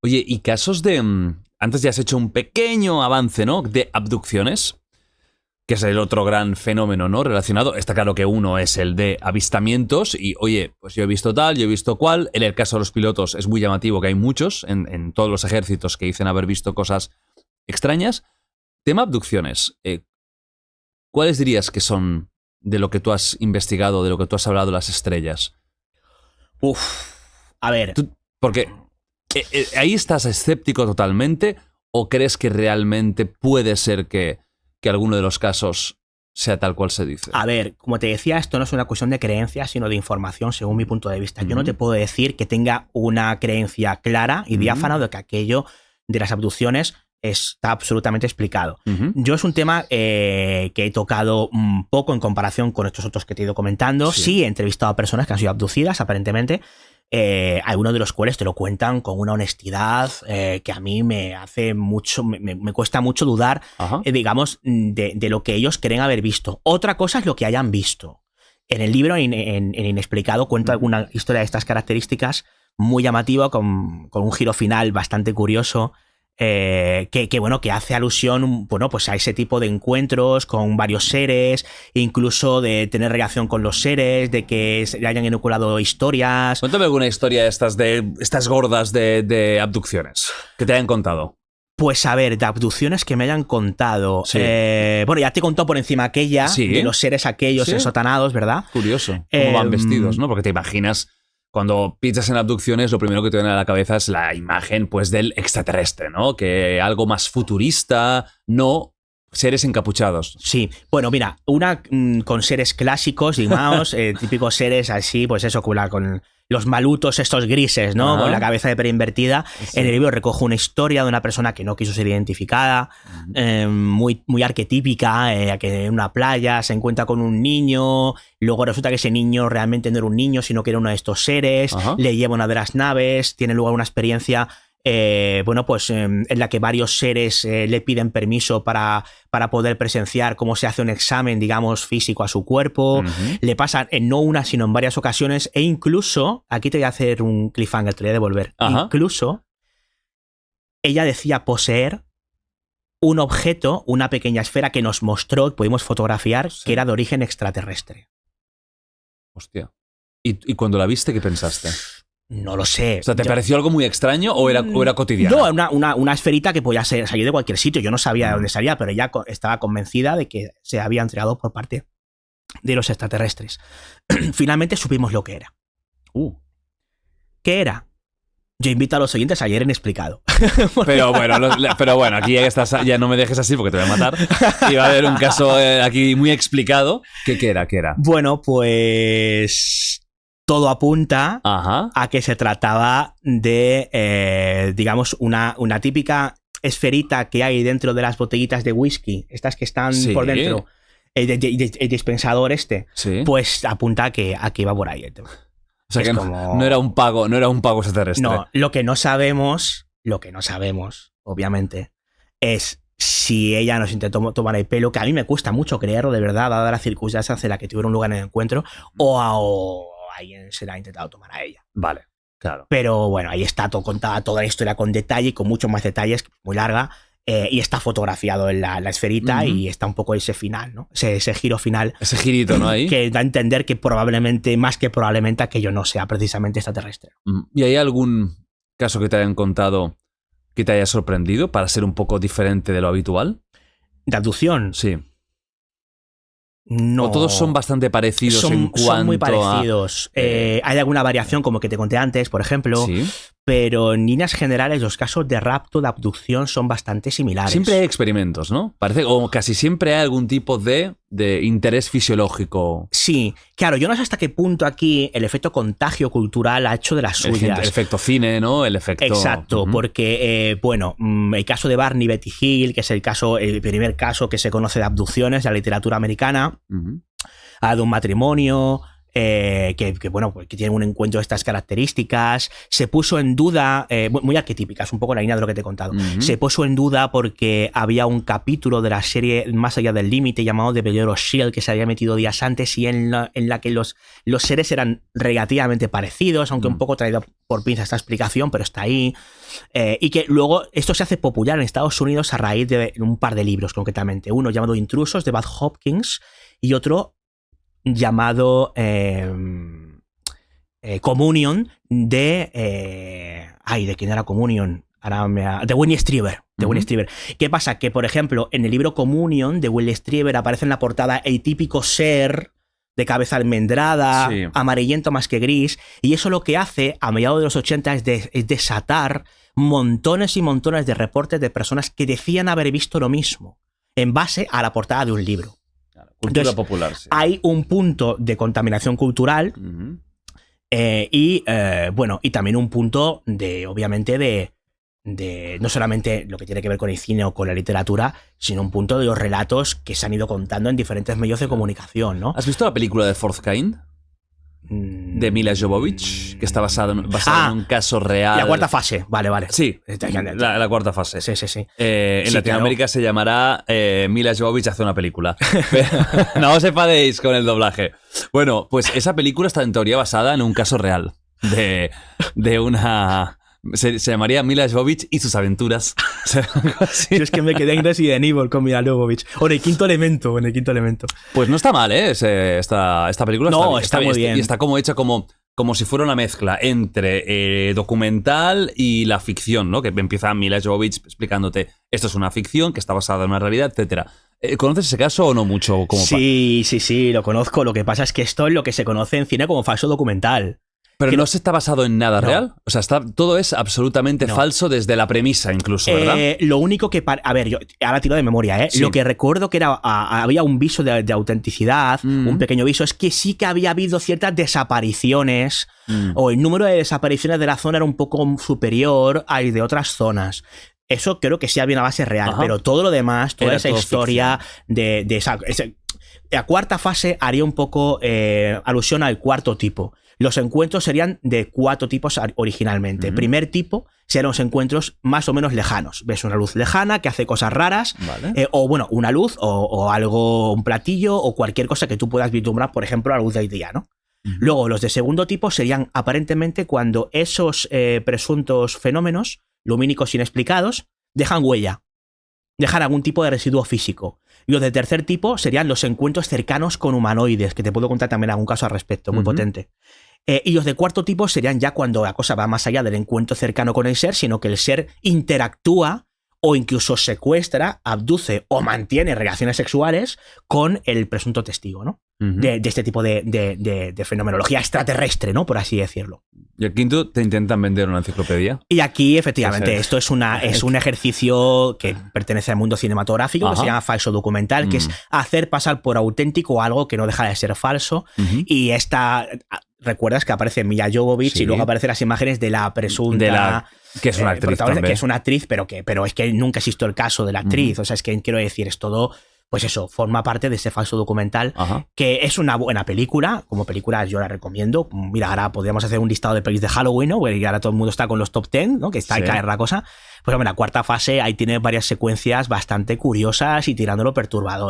Oye, y casos de... Antes ya has hecho un pequeño avance, ¿no? De abducciones, que es el otro gran fenómeno, ¿no? Relacionado. Está claro que uno es el de avistamientos y, oye, pues yo he visto tal, yo he visto cual. En el caso de los pilotos es muy llamativo que hay muchos en todos los ejércitos que dicen haber visto cosas extrañas. Tema abducciones. ¿Cuáles dirías que son, de lo que tú has investigado, de lo que tú has hablado, las estrellas? A ver... Porque... ¿Ahí estás escéptico totalmente o crees que realmente puede ser que alguno de los casos sea tal cual se dice? A ver, como te decía, esto no es una cuestión de creencia, sino de información, según mi punto de vista. Yo no te puedo decir que tenga una creencia clara y diáfana de que aquello de las abducciones está absolutamente explicado. Yo es un tema que he tocado un poco en comparación con estos otros que te he ido comentando. Sí, he entrevistado a personas que han sido abducidas, aparentemente. Algunos de los cuales te lo cuentan con una honestidad que a mí me hace mucho, me cuesta mucho dudar, digamos, de lo que ellos creen haber visto. Otra cosa es lo que hayan visto. En el libro, en Inexplicado, cuento alguna historia de estas características muy llamativa, con un giro final bastante curioso. Que hace alusión, bueno, pues a ese tipo de encuentros con varios seres, incluso de tener relación con los seres, de que se le hayan inoculado historias. Cuéntame alguna historia de estas gordas de abducciones que te hayan contado. Pues a ver, de abducciones que me hayan contado. Sí. Bueno, ya te he contado por encima aquella, de los seres aquellos ensotanados, ¿verdad? Curioso. Cómo van vestidos, ¿no? Porque te imaginas... Cuando piensas en abducciones, lo primero que te viene a la cabeza es la imagen, pues, del extraterrestre, ¿no? Que algo más futurista, no seres encapuchados. Sí, bueno, mira, una con seres clásicos, digamos, típicos seres así, pues eso, con los malutos estos grises, ¿no? Con la cabeza de preinvertida. Sí. En el libro recojo una historia de una persona que no quiso ser identificada, muy, muy arquetípica, que en una playa se encuentra con un niño, luego resulta que ese niño realmente no era un niño, sino que era uno de estos seres, le lleva una de las naves, tiene lugar una experiencia... en la que varios seres le piden permiso para poder presenciar cómo se hace un examen, digamos, físico a su cuerpo. Le pasan en no una, sino en varias ocasiones. E incluso, aquí te voy a hacer un cliffhanger, te voy a devolver. Incluso, ella decía poseer un objeto, una pequeña esfera que nos mostró, pudimos fotografiar, que era de origen extraterrestre. Hostia. ¿Y cuando la viste, qué pensaste? No lo sé. O sea, ¿te pareció algo muy extraño o era cotidiano? No, una esferita que podía salir de cualquier sitio. Yo no sabía de dónde salía, pero ella estaba convencida de que se había entregado por parte de los extraterrestres. Finalmente supimos lo que era. ¿Qué era? Yo invito a los oyentes a leer en Explicado. Pero bueno, aquí ya no me dejes así porque te voy a matar. Y va a haber un caso aquí muy explicado. ¿Qué era? Bueno, pues... Todo apunta a que se trataba de, digamos, una típica esferita que hay dentro de las botellitas de whisky, estas que están por dentro, el dispensador pues apunta a que iba por ahí el tema. O sea, que no era un pago extraterrestre. No, lo que no sabemos, obviamente, es si ella nos intentó tomar el pelo, que a mí me cuesta mucho creerlo, de verdad, dada las circunstancias en las que tuvieron lugar en el encuentro, o alguien se la ha intentado tomar a ella. Vale, claro. Pero bueno, ahí está contada toda la historia con detalle, con muchos más detalles, muy larga, y está fotografiado en la esferita y está un poco ese final, ¿no? Ese giro final. Ese girito, ¿no? Ahí. Que da a entender que probablemente, más que probablemente, aquello no sea precisamente extraterrestre. ¿Y hay algún caso que te hayan contado que te haya sorprendido para ser un poco diferente de lo habitual? ¿De abducción? Sí. No. ¿O todos son bastante parecidos en cuanto son muy parecidos. Hay alguna variación, como que te conté antes, por ejemplo. Sí. Pero en líneas generales los casos de rapto, de abducción son bastante similares. Siempre hay experimentos, ¿no? Parece como casi siempre hay algún tipo de interés fisiológico. Sí, claro, yo no sé hasta qué punto aquí el efecto contagio cultural ha hecho de las suyas. El efecto cine, ¿no? El efecto... Exacto, porque, el caso de Barney Betty Hill, que es el primer caso que se conoce de abducciones de la literatura americana, de un matrimonio... bueno, pues, que tienen un encuentro de estas características. Se puso en duda, muy arquetípicas, un poco la línea de lo que te he contado. Se puso en duda porque había un capítulo de la serie Más allá del límite llamado The Bellero Shield que se había metido días antes y en la que los seres eran relativamente parecidos, aunque un poco traído por pinza esta explicación, pero está ahí. Y que luego esto se hace popular en Estados Unidos a raíz de un par de libros, concretamente. Uno llamado Intrusos, de Bud Hopkins, y otro llamado Communion, ¿de quién era Communion? De Winnie Strieber. ¿Qué pasa? Que, por ejemplo, en el libro Communion de Winnie Strieber aparece en la portada el típico ser de cabeza almendrada, sí, amarillento más que gris, y eso lo que hace a mediados de los 80 es desatar montones y montones de reportes de personas que decían haber visto lo mismo en base a la portada de un libro. Claro, cultura Entonces, popular, sí. Hay un punto de contaminación cultural y también un punto de, obviamente, de no solamente lo que tiene que ver con el cine o con la literatura, sino un punto de los relatos que se han ido contando en diferentes medios de comunicación, ¿no? ¿Has visto la película de Fourth Kind? De Mila Jovovich, que está basada en un caso real. La cuarta fase, vale. Sí, la cuarta fase. Sí. En Latinoamérica claro. Se llamará Mila Jovovich hace una película. No os enfadéis con el doblaje. Bueno, pues esa película está en teoría basada en un caso real de una... Se llamaría Mila Jovovich y sus aventuras. Yo es que me quedé en Resident Evil con Mila Jovovich. O en el quinto elemento. Pues no está mal, ¿eh? Esta película está muy bien. Y está como hecha como si fuera una mezcla entre documental y la ficción, ¿no? Que empieza Mila Jovovich explicándote esto es una ficción que está basada en una realidad, etcétera. ¿Conoces ese caso o no mucho? Sí, lo conozco. Lo que pasa es que esto es lo que se conoce en cine como falso documental. Pero no se está basado en nada real. O sea, todo es absolutamente falso desde la premisa incluso, ¿verdad? Lo único que... A ver, yo ahora tiro de memoria, ¿eh? Sí. Lo que recuerdo que había un viso de autenticidad, un pequeño viso, es que sí que había habido ciertas desapariciones o el número de desapariciones de la zona era un poco superior al de otras zonas. Eso creo que sí había una base real, pero todo lo demás, toda esa historia de esa... La cuarta fase haría un poco alusión al cuarto tipo. Los encuentros serían de 4 tipos originalmente. Primer tipo serían los encuentros más o menos lejanos. Ves una luz lejana que hace cosas raras, vale. O bueno, una luz o algo, un platillo o cualquier cosa que tú puedas vislumbrar, por ejemplo, a la luz del día, ¿no? Luego, los de segundo tipo serían aparentemente cuando esos presuntos fenómenos lumínicos inexplicados dejan huella, dejan algún tipo de residuo físico. Y los de tercer tipo serían los encuentros cercanos con humanoides, que te puedo contar también algún caso al respecto, muy potente. Y los de cuarto tipo serían ya cuando la cosa va más allá del encuentro cercano con el ser, sino que el ser interactúa o incluso secuestra, abduce o mantiene relaciones sexuales con el presunto testigo, ¿no? De este tipo de fenomenología extraterrestre, ¿no? Por así decirlo. Y el quinto te intentan vender una enciclopedia. Y aquí, efectivamente, esto es un ejercicio que pertenece al mundo cinematográfico, que se llama falso documental, que es hacer pasar por auténtico algo que no deja de ser falso. Y recuerdas que aparece Mila Jovovich y luego aparecen las imágenes de la presunta... que es una actriz también. Que es una actriz, pero es que nunca existió el caso de la actriz. O sea, es que quiero decir, es todo... Pues eso, forma parte de ese falso documental, que es una buena película. Como película yo la recomiendo. Mira, ahora podríamos hacer un listado de pelis de Halloween, ¿no? Y ahora todo el mundo está con los top 10, ¿no? Que está ahí caer la cosa. Pues hombre, la cuarta fase ahí tiene varias secuencias bastante curiosas y tirándolo perturbador.